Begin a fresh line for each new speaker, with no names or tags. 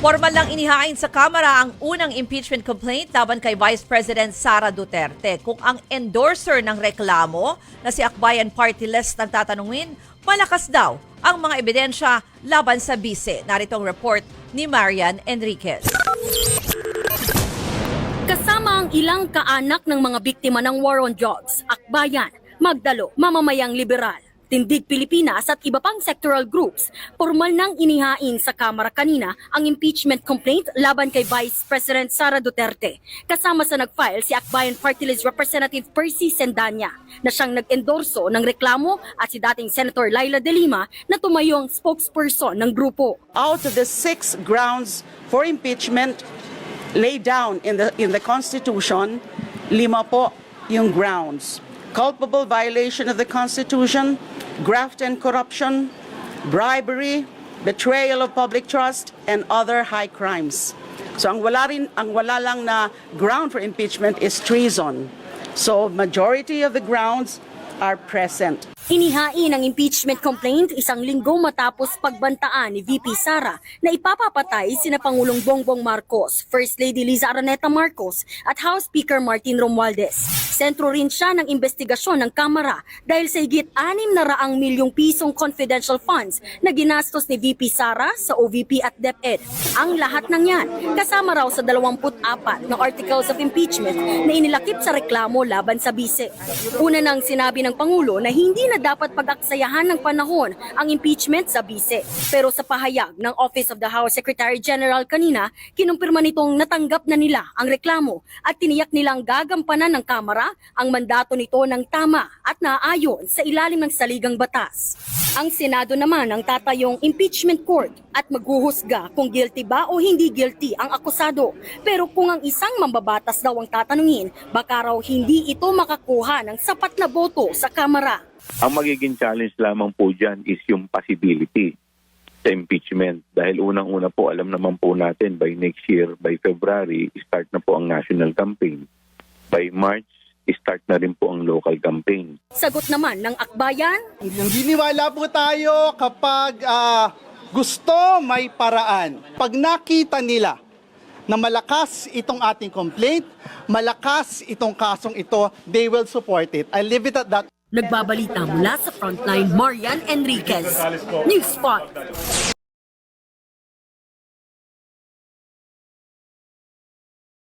Formal lang inihain sa Kamara ang unang impeachment complaint laban kay Vice President Sara Duterte. Kung ang endorser ng reklamo na si Akbayan Party List nagtatanungin, malakas daw ang mga ebidensya laban sa bise. Narito ang report ni Marian Enriquez.
Kasama ang ilang kaanak ng mga biktima ng war on drugs, Akbayan, Magdalo, Mamamayang Liberal, Tindig Pilipinas at iba pang sectoral groups, formal nang inihain sa Kamara kanina ang impeachment complaint laban kay Vice President Sara Duterte. Kasama sa nag-file si Akbayan Party List Representative Percy Sendanya na siyang nag-endorso ng reklamo at si dating Senator Laila De Lima na tumayo ang spokesperson ng grupo.
Out of the 6 grounds for impeachment laid down in the Constitution, 5 po yung grounds. Culpable violation of the Constitution, graft and corruption, bribery, betrayal of public trust, and other high crimes. So ang wala lang na ground for impeachment is treason. So majority of the grounds are present.
Inihain ang impeachment complaint isang linggo matapos pagbantaan ni VP Sara na ipapapatay sina Pangulong Bongbong Marcos, First Lady Liza Araneta Marcos at House Speaker Martin Romualdez. Sentro rin siya ng investigasyon ng Kamara dahil sa higit 600 milyong pisong confidential funds na ginastos ni VP Sara sa OVP at DepEd. Ang lahat ng yan kasama raw sa 24 na articles of impeachment na inilakip sa reklamo laban sa bise. Una nang sinabi ng Pangulo na hindi na dapat pag-aksayahan ng panahon ang impeachment sa bise. Pero sa pahayag ng Office of the House Secretary General kanina, kinumpirma nitong natanggap na nila ang reklamo at tiniyak nilang gagampanan ng Kamara ang mandato nito ng tama at naaayon sa ilalim ng saligang batas. Ang Senado naman ang tatayong impeachment court at maghuhusga kung guilty ba o hindi guilty ang akusado. Pero kung ang isang mambabatas daw ang tatanungin, baka raw hindi ito makakuha ng sapat na boto sa Kamara.
Ang magiging challenge lamang po dyan is yung possibility sa impeachment. Dahil unang-una po, alam naman po natin, by next year, by February, start na po ang national campaign. By March, start na rin po ang local campaign.
Sagot naman ng Akbayan,
Naniniwala po tayo kapag gusto may paraan. Pag nakita nila na malakas itong ating complaint, malakas itong kasong ito, they will support it. I leave it at that.
nagbabalita mula sa frontline Marian Enriquez, News 5.